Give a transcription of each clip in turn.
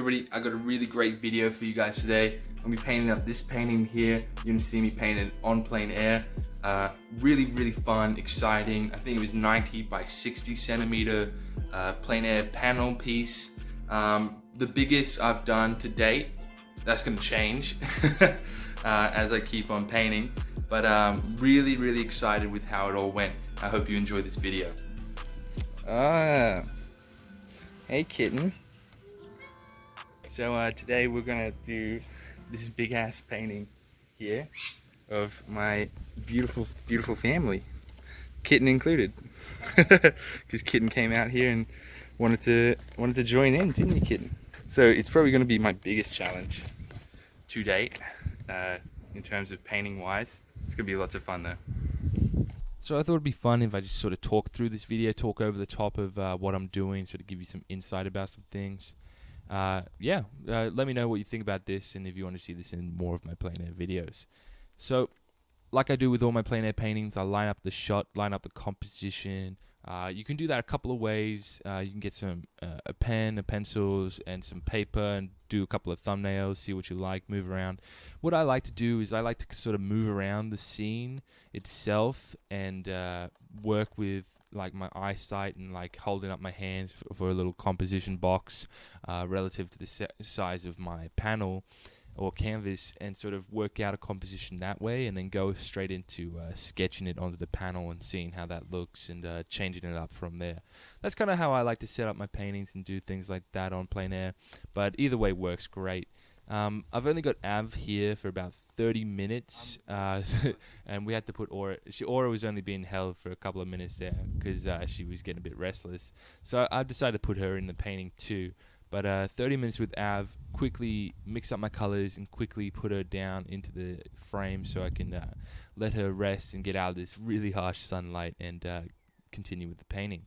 everybody, I got a really great video for you guys today. I'm gonna be painting up this painting here. You're gonna see me paint it on plein air. Really fun, exciting. I think it was 90 by 60 centimeter plein air panel piece. The biggest I've done to date. That's gonna change as I keep on painting. But really excited with how it all went. I hope you enjoy this video. Hey kitten. So today we're gonna do this big ass painting here of my beautiful family, kitten included. Because kitten came out here and wanted to join in, didn't you, kitten? So it's probably gonna be my biggest challenge to date in terms of painting wise. It's gonna be lots of fun though. So I thought it'd be fun if I just sort of talk through this video, talk over the top of what I'm doing, sort of give you some insight about some things. Let me know what you think about this and if you want to see this in more of my plein air videos. So, like I do with all my plein air paintings, I line up the shot, line up the composition. You can do that a couple of ways. You can get some a pen, pencils, and some paper and do a couple of thumbnails, see what you like, move around. What I like to do is I like to sort of move around the scene itself and work with like my eyesight and like holding up my hands for a little composition box relative to the size of my panel or canvas, and sort of work out a composition that way, and then go straight into sketching it onto the panel and seeing how that looks and changing it up from there. That's kind of how I like to set up my paintings and do things like that on plein air, but either way works great. I've only got Av here for about 30 minutes, and we had to put Aura. Aura was only being held for a couple of minutes there because she was getting a bit restless. So I've decided to put her in the painting too. But 30 minutes with Av, quickly mix up my colors and quickly put her down into the frame so I can let her rest and get out of this really harsh sunlight and continue with the painting.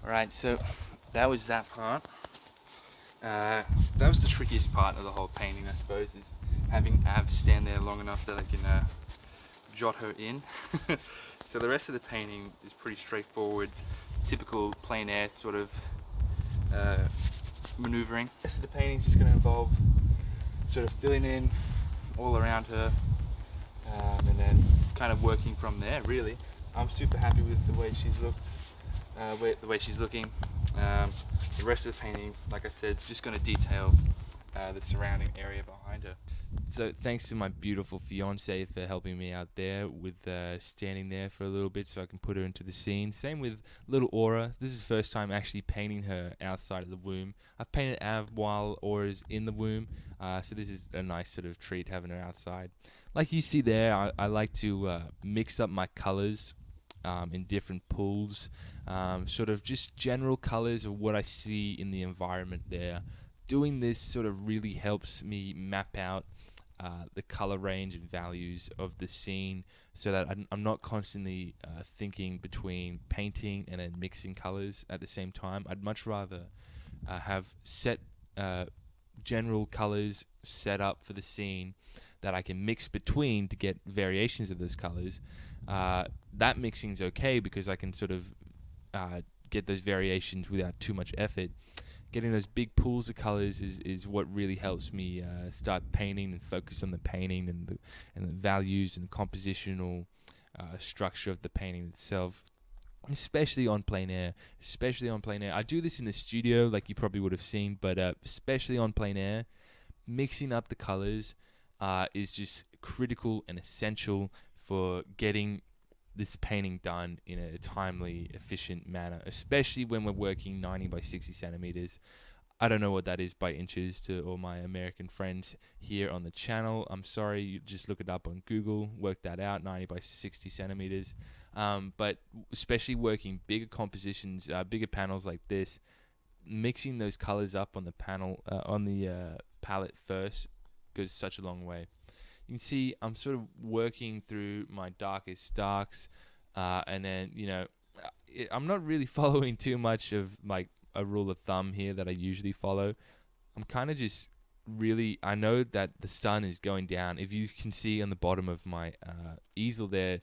Alright, so that was that part. That was the trickiest part of the whole painting, I suppose, is having Av stand there long enough that I can jot her in. So the rest of the painting is pretty straightforward, typical plein air sort of maneuvering. The rest of the painting is just going to involve sort of filling in all around her and then kind of working from there, really. I'm super happy with the way she's looked. The way she's looking. The rest of the painting, like I said, just going to detail the surrounding area behind her. So thanks to my beautiful fiance for helping me out there with standing there for a little bit so I can put her into the scene. Same with little Aura. This is the first time actually painting her outside of the womb. I've painted Av while Aura's in the womb, so this is a nice sort of treat having her outside. Like you see there, I like to mix up my colors in different pools, sort of just general colors of what I see in the environment there. Doing this sort of really helps me map out the color range and values of the scene so that I'm not constantly thinking between painting and then mixing colors at the same time. I'd much rather have set general colors set up for the scene that I can mix between to get variations of those colors. That mixing is okay because I can sort of get those variations without too much effort. Getting those big pools of colors is what really helps me start painting and focus on the painting and the values and the compositional structure of the painting itself. Especially on plein air. I do this in the studio, like you probably would have seen, but especially on plein air, mixing up the colors is just critical and essential for getting this painting done in a timely, efficient manner, especially when we're working 90 by 60 centimeters. I don't know what that is by inches to all my American friends here on the channel. I'm sorry, you just look it up on Google, work that out, 90 by 60 centimeters. But especially working bigger compositions, bigger panels like this, mixing those colors up on the panel, on the palette first goes such a long way. You can see I'm sort of working through my darkest darks, and then, you know, I'm not really following too much of like a rule of thumb here that I usually follow. I'm kind of just really, I know that the sun is going down. If you can see on the bottom of my easel there,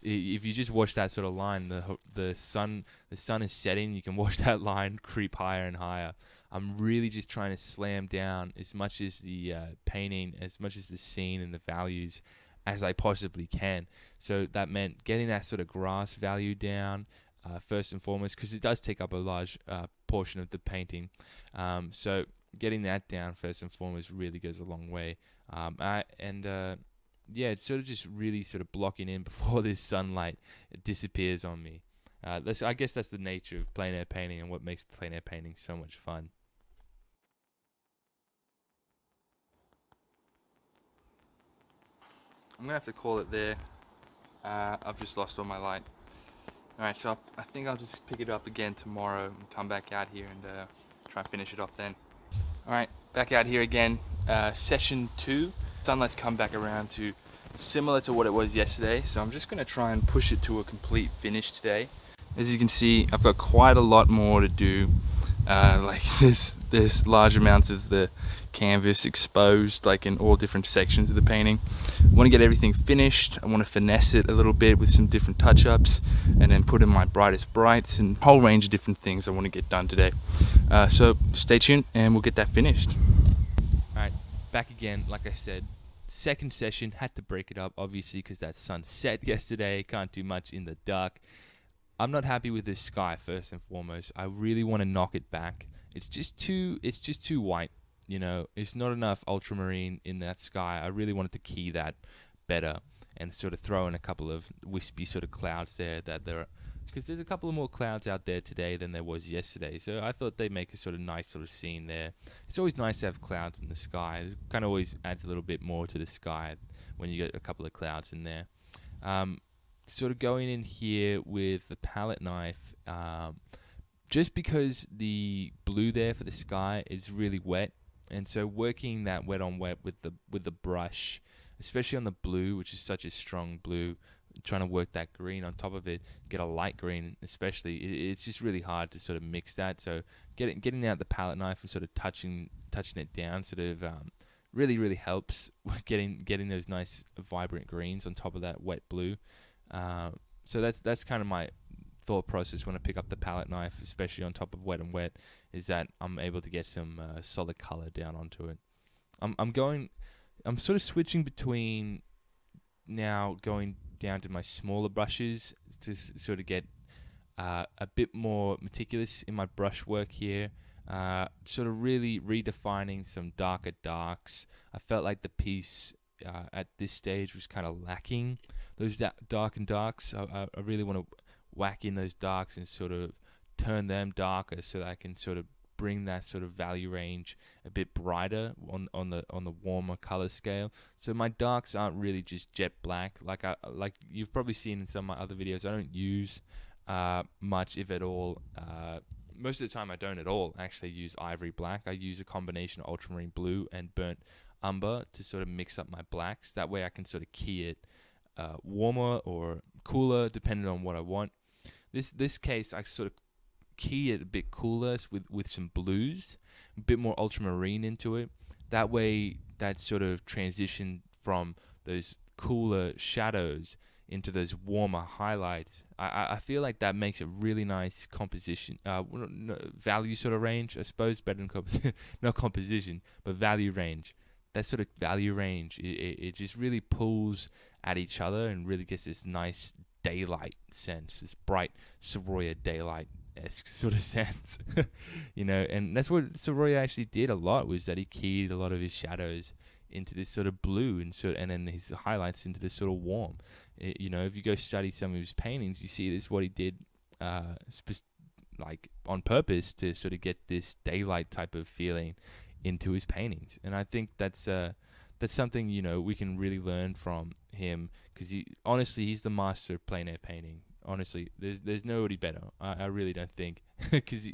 If you just watch that sort of line, the sun is setting. You can watch that line creep higher and higher. I'm really just trying to slam down as much as the painting, as much as the scene and the values as I possibly can. So that meant getting that sort of grass value down first and foremost, because it does take up a large portion of the painting. So getting that down first and foremost really goes a long way. Yeah, it's sort of just really sort of blocking in before this sunlight disappears on me. I guess that's the nature of plein air painting and what makes plein air painting so much fun. I'm gonna have to call it there. I've just lost all my light. Alright, so I think I'll just pick it up again tomorrow and come back out here and try and finish it off then. Alright, back out here again. Session 2. Sunlight's come back around to similar to what it was yesterday, so I'm just going to try and push it to a complete finish today. As you can see, I've got quite a lot more to do. Like there's large amounts of the canvas exposed, like in all different sections of the painting. I want to get everything finished. I want to finesse it a little bit with some different touch-ups, and then put in my brightest brights and a whole range of different things I want to get done today. So stay tuned and we'll get that finished. Alright, back again, like I said. Second session, had to break it up, obviously, because that sun set yesterday. Can't do much in the dark. I'm not happy with this sky first and foremost. I really want to knock it back. It's just too white. It's not enough ultramarine in that sky. I really wanted to key that better and sort of throw in a couple of wispy sort of clouds there because there's a couple of more clouds out there today than there was yesterday. So I thought they'd make a sort of nice sort of scene there. It's always nice to have clouds in the sky. It kind of always adds a little bit more to the sky when you get a couple of clouds in there. Sort of going in here with the palette knife, just because the blue there for the sky is really wet, and so working that wet on wet with the brush, especially on the blue, which is such a strong blue, trying to work that green on top of it, get a light green especially, it's just really hard to sort of mix that. So getting out the palette knife and sort of touching it down sort of really helps getting those nice vibrant greens on top of that wet blue. So that's kind of my thought process when I pick up the palette knife, especially on top of wet and wet, is that I'm able to get some solid color down onto it. I'm sort of switching between now going down to my smaller brushes to sort of get a bit more meticulous in my brush work here. Sort of really redefining some darker darks. I felt like the piece at this stage was kind of lacking those dark and darks. I really want to whack in those darks and sort of turn them darker so that I can sort of bring that sort of value range a bit brighter on the warmer color scale. So my darks aren't really just jet black like you've probably seen in some of my other videos. I don't use much, if at all. Most of the time I don't at all actually use ivory black. I use a combination of ultramarine blue and burnt umber to sort of mix up my blacks. That way I can sort of key it warmer or cooler depending on what I want. This case I sort of key it a bit cooler with some blues, a bit more ultramarine into it. That way that sort of transition from those cooler shadows into those warmer highlights. I feel like that makes a really nice composition, value sort of range, I suppose, better than not composition, but value range. That sort of value range, it just really pulls at each other and really gets this nice daylight sense, this bright Sorolla daylight-esque sort of sense, and that's what Sorolla actually did a lot, was that he keyed a lot of his shadows into this sort of blue and then his highlights into this sort of warm. If you go study some of his paintings, you see this is what he did, like on purpose to sort of get this daylight type of feeling into his paintings. And I think that's something we can really learn from him, because he's the master of plein air painting. Honestly, there's nobody better. I really don't think, because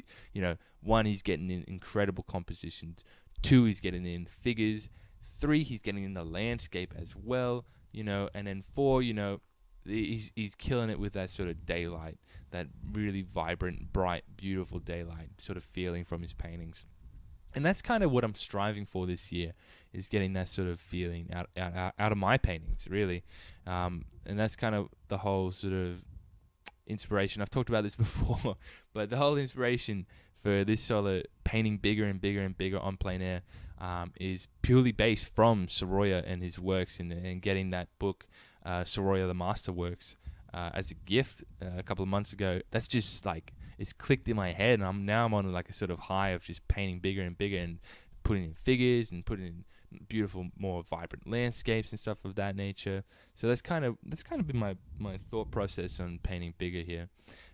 one, he's getting in incredible compositions. Two, he's getting in figures. Three, he's getting in the landscape as well. And then four, he's killing it with that sort of daylight, that really vibrant, bright, beautiful daylight sort of feeling from his paintings. And that's kind of what I'm striving for this year, is getting that sort of feeling out of my paintings, really. And that's kind of the whole sort of inspiration. I've talked about this before, but the whole inspiration for this solo painting bigger and bigger and bigger on plein air is purely based from Sorolla and his works, and getting that book, Sorolla the Masterworks, as a gift a couple of months ago. That's just like, it's clicked in my head, and I'm on like a sort of high of just painting bigger and bigger and putting in figures and putting in beautiful, more vibrant landscapes and stuff of that nature. So that's kind of been my thought process on painting bigger here.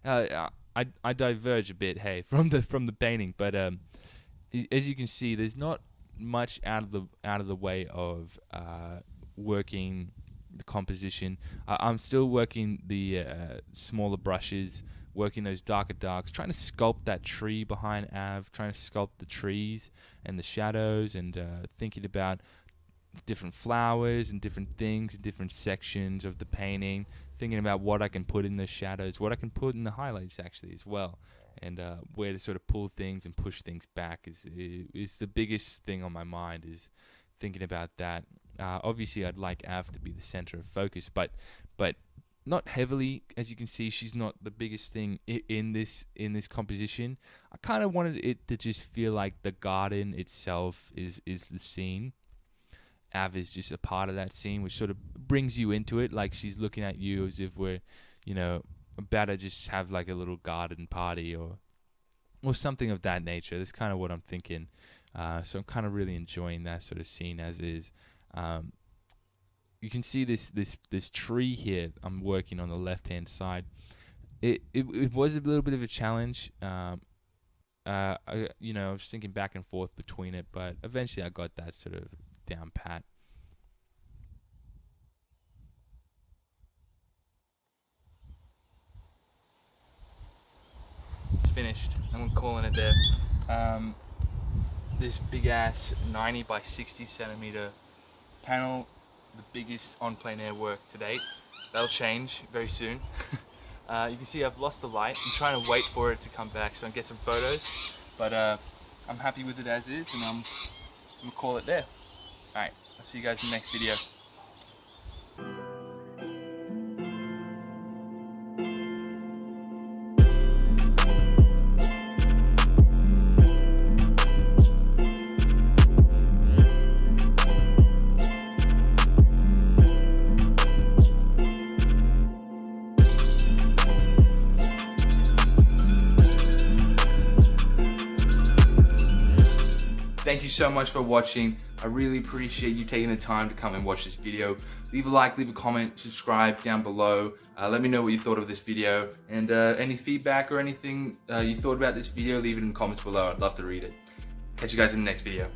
I diverge a bit, hey, from the painting, but as you can see, there's not much out of the way of working the composition. I'm still working the smaller brushes, working those darker darks, trying to sculpt that tree behind Av, trying to sculpt the trees and the shadows, and thinking about different flowers and different things and different sections of the painting, thinking about what I can put in the shadows, what I can put in the highlights actually as well, and where to sort of pull things and push things back is the biggest thing on my mind, is thinking about that. Obviously I'd like Av to be the center of focus, but not heavily. As you can see, she's not the biggest thing in this composition. I kind of wanted it to just feel like the garden itself is the scene. Av is just a part of that scene, which sort of brings you into it, like she's looking at you as if we're, about to just have like a little garden party or something of that nature. That's kind of what I'm thinking. So I'm kind of really enjoying that sort of scene as is. You can see this tree here I'm working on the left-hand side. It was a little bit of a challenge. I was thinking back and forth between it, but eventually I got that sort of down pat. It's finished. I'm calling it there. This big ass 90 by 60 centimeter panel, the biggest on plein air work to date. That'll change very soon. You can see I've lost the light. I'm trying to wait for it to come back so I can get some photos, but I'm happy with it as is, and I'm gonna call it there. Alright, I'll see you guys in the next video. Thank you so much for watching. I really appreciate you taking the time to come and watch this video. Leave a like, leave a comment, subscribe down below. Let me know what you thought of this video, and any feedback or anything you thought about this video, leave it in the comments below. I'd love to read it. Catch you guys in the next video.